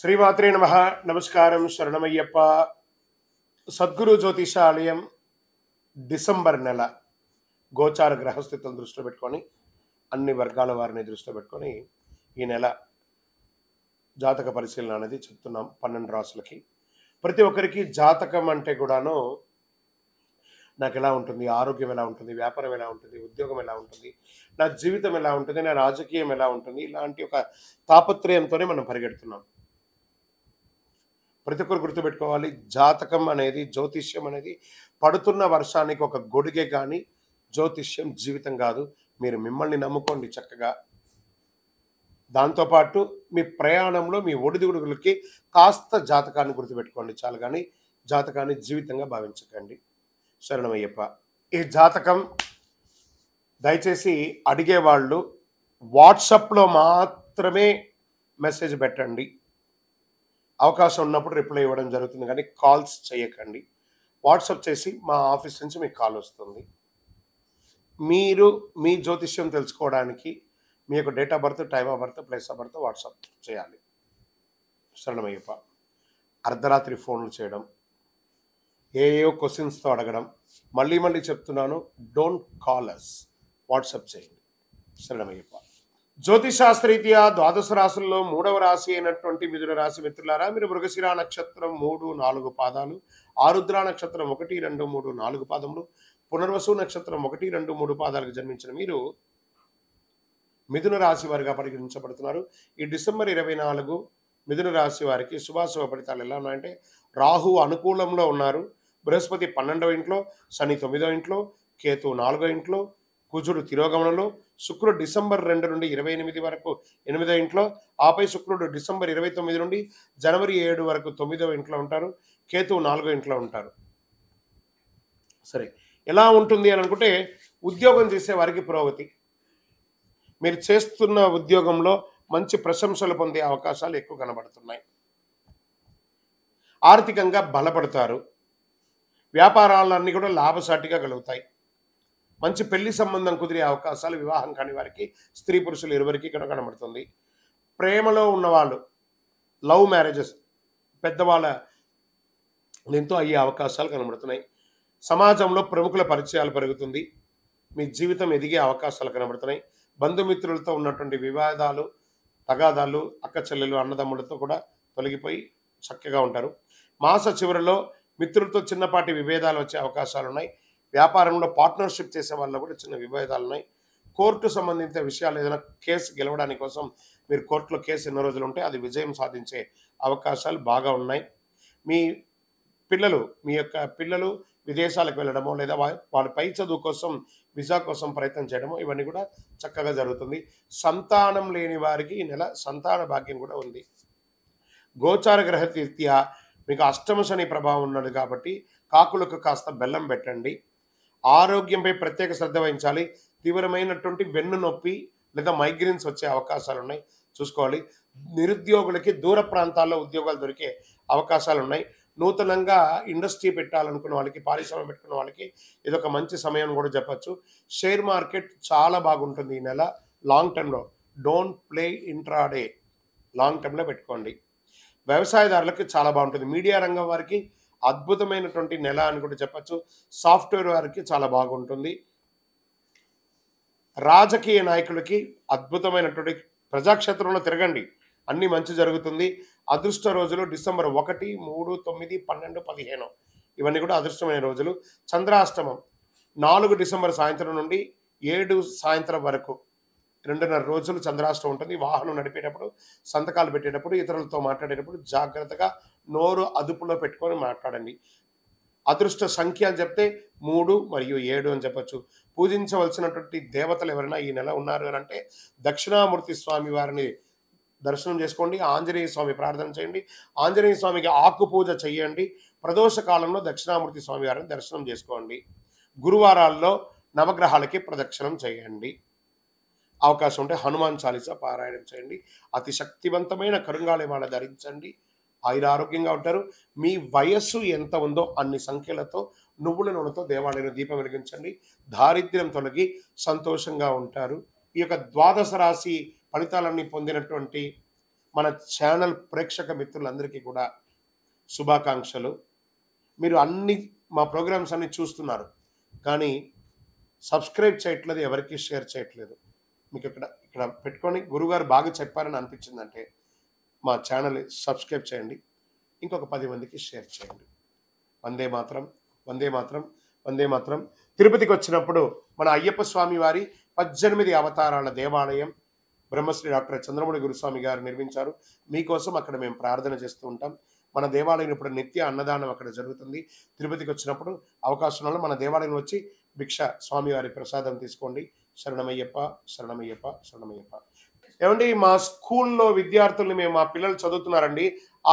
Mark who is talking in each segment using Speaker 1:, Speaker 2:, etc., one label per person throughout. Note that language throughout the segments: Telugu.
Speaker 1: శ్రీమాత్రే నమః. నమస్కారం, శరణమయ్యప్ప. సద్గురు జ్యోతిషాలయం డిసెంబర్ నెల గోచార గ్రహస్థితులను దృష్టిలో పెట్టుకొని అన్ని వర్గాల వారిని దృష్టిలో పెట్టుకొని ఈ నెల జాతక పరిశీలన అనేది చెప్తున్నాం 12 రాసులకి. ప్రతి ఒక్కరికి జాతకం అంటే కూడాను నాకు ఎలా ఉంటుంది, ఆరోగ్యం ఎలా ఉంటుంది, వ్యాపారం ఎలా ఉంటుంది, ఉద్యోగం ఎలా ఉంటుంది, నా జీవితం ఎలా ఉంటుంది, నా రాజకీయం ఎలా ఉంటుంది, ఇలాంటి ఒక తాపత్రయంతోనే మనం పరిగెడుతున్నాం. ప్రతి ఒక్కరు గుర్తుపెట్టుకోవాలి, జాతకం అనేది, జ్యోతిష్యం అనేది పడుతున్న వర్షానికి ఒక గొడుగే కానీ జ్యోతిష్యం జీవితం కాదు. మీరు మిమ్మల్ని నమ్ముకోండి చక్కగా. దాంతోపాటు మీ ప్రయాణంలో మీ ఒడిదుడుగులకి కాస్త జాతకాన్ని గుర్తుపెట్టుకోండి చాలు, కానీ జాతకాన్ని జీవితంగా భావించకండి. శరణమయ్యప్ప. ఈ జాతకం దయచేసి అడిగేవాళ్ళు వాట్సాప్లో మాత్రమే మెసేజ్ పెట్టండి. అవకాశం ఉన్నప్పుడు రిప్లై ఇవ్వడం జరుగుతుంది, కానీ కాల్స్ చేయకండి. వాట్సాప్ చేసి మా ఆఫీస్ నుంచి మీకు కాల్ వస్తుంది. మీరు మీ జ్యోతిష్యం తెలుసుకోవడానికి మీ యొక్క date of birth, time of birth, place of birth WhatsApp చేయాలి. శరణమయ్యప్ప. అర్ధరాత్రి ఫోన్లు చేయడం, ఏయో క్వశ్చన్స్తో అడగడం, మళ్ళీ చెప్తున్నాను, డోంట్ కాల్ అస్, వాట్సాప్ చేయండి. శరణమయ్యప్ప. జ్యోతిశాస్త్రరీత్యా ద్వాదశ రాశుల్లో 3వ రాశి అయినటువంటి మిథున రాశి మిత్రులారా, మీరు మృగశిర నక్షత్రం 3, 4 పాదాలు, ఆరుద్ర నక్షత్రం 1, 2, 3, 4 పాదములు, పునర్వసు నక్షత్రం 1, 2, 3 పాదాలకు జన్మించిన మీరు మిథున రాశి వారిగా పరిగణించబడుతున్నారు. ఈ డిసెంబర్ 24 మిథున రాశి వారికి శుభాశుభ ఫలితాలు ఎలా ఉన్నాయంటే, రాహు అనుకూలంలో ఉన్నారు, బృహస్పతి 12వ ఇంట్లో, శని 9వ ఇంట్లో, కేతు 4వ ఇంట్లో, కుజుడు తిరోగమనంలో, శుక్రుడు డిసెంబర్ 2 నుండి 28 వరకు 8వ ఇంట్లో, ఆపై శుక్రుడు డిసెంబర్ 29 నుండి జనవరి 7 వరకు 9వ ఇంట్లో ఉంటారు, కేతువు 4వ ఇంట్లో ఉంటారు. సరే, ఎలా ఉంటుంది అని అనుకుంటే, ఉద్యోగం చేసే వారికి పురోగతి, మీరు చేస్తున్న ఉద్యోగంలో మంచి ప్రశంసలు పొందే అవకాశాలు ఎక్కువ కనబడుతున్నాయి. ఆర్థికంగా బలపడతారు, వ్యాపారాలన్నీ కూడా లాభసాటిగా కలుగుతాయి. మంచి పెళ్లి సంబంధం కుదిరే అవకాశాలు, వివాహం కాని వారికి, స్త్రీ పురుషులు ఇరువురికి ఇక్కడ కనబడుతుంది. ప్రేమలో ఉన్నవాళ్ళు, లవ్ మ్యారేజెస్, పెద్దవాళ్ళ ఎంతో అయ్యే అవకాశాలు కనబడుతున్నాయి. సమాజంలో ప్రముఖుల పరిచయాలు పెరుగుతుంది, మీ జీవితం ఎదిగే అవకాశాలు కనబడుతున్నాయి. బంధుమిత్రులతో ఉన్నటువంటి వివాదాలు, తగాదాలు, అక్క చెల్లెలు, అన్నదమ్ములతో కూడా తొలగిపోయి చక్కగా ఉంటారు. మాస చివరిలో మిత్రులతో చిన్నపాటి విభేదాలు వచ్చే అవకాశాలు ఉన్నాయి. వ్యాపారంలో పార్ట్నర్షిప్ చేసే వాళ్ళలో కూడా చిన్న విభేదాలు ఉన్నాయి. కోర్టు సంబంధిత విషయాలు, ఏదైనా కేసు గెలవడానికి కోసం మీరు కోర్టులో కేసు ఎన్నో రోజులు ఉంటే అది విజయం సాధించే అవకాశాలు బాగా ఉన్నాయి. మీ యొక్క పిల్లలు విదేశాలకు వెళ్ళడమో, లేదా వాళ్ళ పై చదువు కోసం వీసా కోసం ప్రయత్నం చేయడమో, ఇవన్నీ కూడా చక్కగా జరుగుతుంది. సంతానం లేని వారికి ఈ నెల సంతాన భాగ్యం కూడా ఉంది. గోచార గ్రహరీత్యా మీకు అష్టమ శని ప్రభావం ఉన్నది కాబట్టి కాకులకు కాస్త బెల్లం పెట్టండి. ఆరోగ్యంపై ప్రత్యేక శ్రద్ధ వహించాలి. తీవ్రమైనటువంటి వెన్ను నొప్పి లేదా మైగ్రేన్స్ వచ్చే అవకాశాలు ఉన్నాయి, చూసుకోవాలి. నిరుద్యోగులకి దూర ప్రాంతాల్లో ఉద్యోగాలు దొరికే అవకాశాలు ఉన్నాయి. నూతనంగా ఇండస్ట్రీ పెట్టాలనుకున్న వాళ్ళకి, పారిశ్రమ పెట్టుకున్న వాళ్ళకి ఇదొక మంచి సమయం కూడా చెప్పచ్చు. షేర్ మార్కెట్ చాలా బాగుంటుంది ఈ నెల. లాంగ్ టర్మ్లో డోంట్ ప్లే ఇంట్రాడే, లాంగ్ టర్మ్లో పెట్టుకోండి. వ్యవసాయదారులకు చాలా బాగుంటుంది. మీడియా రంగం వారికి అద్భుతమైనటువంటి నెల అని కూడా చెప్పచ్చు. సాఫ్ట్వేర్ వారికి చాలా బాగుంటుంది. రాజకీయ నాయకులకి అద్భుతమైనటువంటి, ప్రజాక్షేత్రంలో తిరగండి, అన్ని మంచి జరుగుతుంది. అదృష్ట రోజులు డిసెంబర్ 1, 3, 9, 12, 15 ఇవన్నీ కూడా అదృష్టమైన రోజులు. చంద్రాష్టమం 4 డిసెంబర్ సాయంత్రం నుండి 7 సాయంత్రం వరకు 2.5 రోజులు చంద్రాష్టమం ఉంటుంది. వాహనం నడిపేటప్పుడు, సంతకాలు పెట్టేటప్పుడు, ఇతరులతో మాట్లాడేటప్పుడు జాగ్రత్తగా నోరు అదుపులో పెట్టుకొని మాట్లాడండి. అదృష్ట సంఖ్య అని చెప్తే 3 మరియు 7 అని చెప్పచ్చు. పూజించవలసినటువంటి దేవతలు ఎవరైనా ఈ నెల ఉన్నారు అని అంటే, దక్షిణామూర్తి స్వామి వారిని దర్శనం చేసుకోండి. ఆంజనేయ స్వామి ప్రార్థన చేయండి. ఆంజనేయ స్వామికి ఆకు పూజ చేయండి. ప్రదోష కాలంలో దక్షిణామూర్తి స్వామి వారిని దర్శనం చేసుకోండి. గురువారాల్లో నవగ్రహాలకి ప్రదక్షిణం చేయండి. అవకాశం ఉంటే హనుమాన్ చాలీసా పారాయణం చేయండి. అతి శక్తివంతమైన కరుంగాళిమాల ధరించండి. ఆయురారోగ్యంగా ఉంటారు. మీ వయస్సు ఎంత ఉందో అన్ని సంఖ్యలతో నువ్వుల నూనెతో దేవాలయంలో దీపం వెలిగించండి. దారిద్ర్యం తొలగి సంతోషంగా ఉంటారు. ఈ యొక్క ద్వాదశ రాశి ఫలితాలన్నీ పొందినటువంటి మన ఛానల్ ప్రేక్షక మిత్రులందరికీ కూడా శుభాకాంక్షలు. మీరు అన్ని మా ప్రోగ్రామ్స్ అన్ని చూస్తున్నారు, కానీ సబ్స్క్రైబ్ చేయట్లేదు, ఎవరికి షేర్ చేయట్లేదు. మీకు ఇక్కడ పెట్టుకొని గురుగారు బాగా చెప్పారని అనిపించిందంటే మా ఛానల్ సబ్స్క్రైబ్ చేయండి, ఇంకొక 10 మందికి షేర్ చేయండి. వందే మాత్రం, వందే మాత్రం, వందే మాత్రం. తిరుపతికి వచ్చినప్పుడు మన అయ్యప్ప స్వామి వారి 18 అవతారాల దేవాలయం బ్రహ్మశ్రీ డాక్టర్ చంద్రమౌళి గురుస్వామి గారు నిర్మించారు. మీకోసం అక్కడ మేము ప్రార్థన చేస్తూ ఉంటాం. మన దేవాలయం ఇప్పుడు నిత్య అన్నదానం అక్కడ జరుగుతుంది. తిరుపతికి వచ్చినప్పుడు అవకాశం వల్ల మన దేవాలయం వచ్చి భిక్ష స్వామివారి ప్రసాదం తీసుకోండి. శరణమయ్యప్ప, శరణమయ్యప్ప, శరణమయ్యప్ప. ఏమండి, మా స్కూల్లో విద్యార్థుల్ని మా పిల్లలు చదువుతున్నారండి,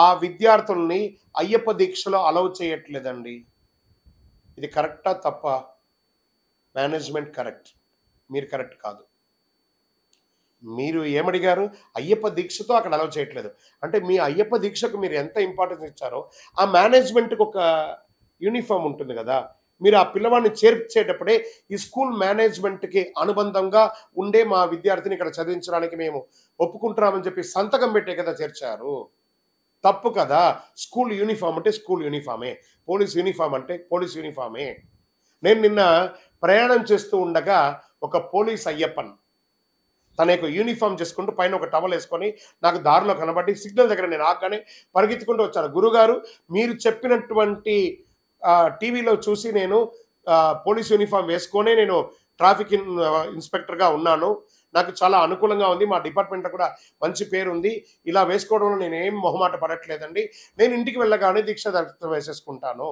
Speaker 1: ఆ విద్యార్థుల్ని అయ్యప్ప దీక్షలో అలౌ చేయట్లేదండి. ఇది కరెక్టా తప్ప? మేనేజ్మెంట్ కరెక్ట్, మీరు కరెక్ట్ కాదు. మీరు ఏమడిగారు? అయ్యప్ప దీక్షతో అక్కడ అలౌ చేయట్లేదు అంటే మీ అయ్యప్ప దీక్షకు మీరు ఎంత ఇంపార్టెన్స్ ఇచ్చారో ఆ మేనేజ్మెంట్కి ఒక యూనిఫామ్ ఉంటుంది కదా. మీరు ఆ పిల్లవాడిని చేర్చేటప్పుడే ఈ స్కూల్ మేనేజ్మెంట్కి అనుబంధంగా ఉండే మా విద్యార్థిని ఇక్కడ చదివించడానికి మేము ఒప్పుకుంటున్నామని చెప్పి సంతకం పెట్టే కదా చేర్చారు. తప్పు కదా. స్కూల్ యూనిఫామ్ అంటే స్కూల్ యూనిఫామే, పోలీస్ యూనిఫామ్ అంటే పోలీస్ యూనిఫామే. నేను నిన్న ప్రయాణం చేస్తూ ఉండగా ఒక పోలీస్ అయ్యప్పన్ తన యొక్క యూనిఫామ్ చేసుకుంటూ పైన ఒక టవల్ వేసుకొని నాకు దారిలో కనబడి సిగ్నల్ దగ్గర నేను ఆగానే పరిగెత్తుకుంటూ వచ్చాను. గురుగారు, మీరు చెప్పినటువంటి టీవీలో చూసి నేను పోలీస్ యూనిఫామ్ వేసుకొనే నేను ట్రాఫిక్ ఇన్స్పెక్టర్గా ఉన్నాను, నాకు చాలా అనుకూలంగా ఉంది, మా డిపార్ట్మెంట్లో కూడా మంచి పేరు ఉంది, ఇలా వేసుకోవడంలో నేను ఏం మొహమాట పడట్లేదండి, నేను ఇంటికి వెళ్ళగానే దీక్ష దర్శనం వేసేసుకుంటాను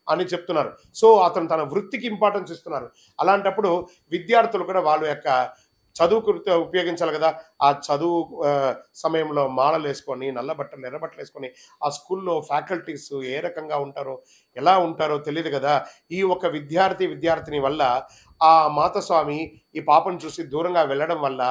Speaker 1: అని చెప్తున్నారు. సో అతను తన వృత్తికి ఇంపార్టెన్స్ ఇస్తున్నారు. అలాంటప్పుడు విద్యార్థులు కూడా వాళ్ళ యొక్క చదువుకు ఉపయోగించాలి కదా. ఆ చదువు సమయంలో మాలలు వేసుకొని, నల్ల బట్టలు, ఎర్ర బట్టలు వేసుకొని ఆ స్కూల్లో ఫ్యాకల్టీస్ ఏ రకంగా ఉంటారో, ఎలా ఉంటారో తెలియదు కదా. ఈ ఒక విద్యార్థిని వల్ల ఆ మాతస్వామి ఈ పాపను చూసి దూరంగా వెళ్ళడం వల్ల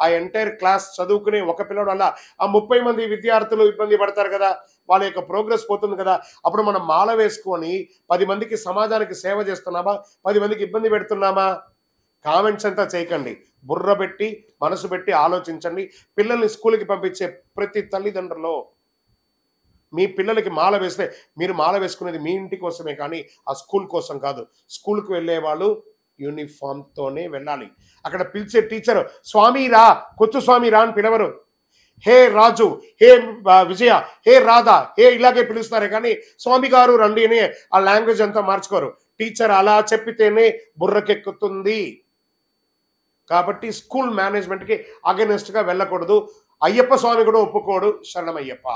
Speaker 1: ఆ ఎంటైర్ క్లాస్ చదువుకునే ఒక పిల్లడు వల్ల ఆ 30 మంది విద్యార్థులు ఇబ్బంది పడతారు కదా, వాళ్ళ యొక్క ప్రోగ్రెస్ పోతుంది కదా. అప్పుడు మనం మాల వేసుకొని 10 మందికి సమాజానికి సేవ చేస్తున్నామా, 10 మందికి ఇబ్బంది పెడుతున్నామా? కామెంట్స్ అంతా చేయకండి, బుర్ర పెట్టి మనసు పెట్టి ఆలోచించండి. పిల్లల్ని స్కూల్కి పంపించే ప్రతి తల్లిదండ్రులు మీ పిల్లలకి మాల వేస్తే మీరు మాల వేసుకునేది మీ ఇంటి కోసమే కానీ ఆ స్కూల్ కోసం కాదు. స్కూల్కి వెళ్ళే వాళ్ళు యూనిఫామ్తోనే వెళ్ళాలి. అక్కడ పిలిచే టీచర్ స్వామి రా, కొచ్చు స్వామి రా అని పిలవరు. హే రాజు, హే విజయ, హే రాధా, హే ఇలాగే పిలుస్తారే కానీ స్వామి గారు రండి అని ఆ లాంగ్వేజ్ అంతా మార్చుకోరు. టీచర్ అలా చెప్పితేనే బుర్రకెక్కుతుంది. కాబట్టి స్కూల్ మేనేజ్మెంట్కి అగెనెస్ట్గా వెళ్ళకూడదు. అయ్యప్ప స్వామి కూడా ఒప్పుకోడు. శరణమయ్యప్ప.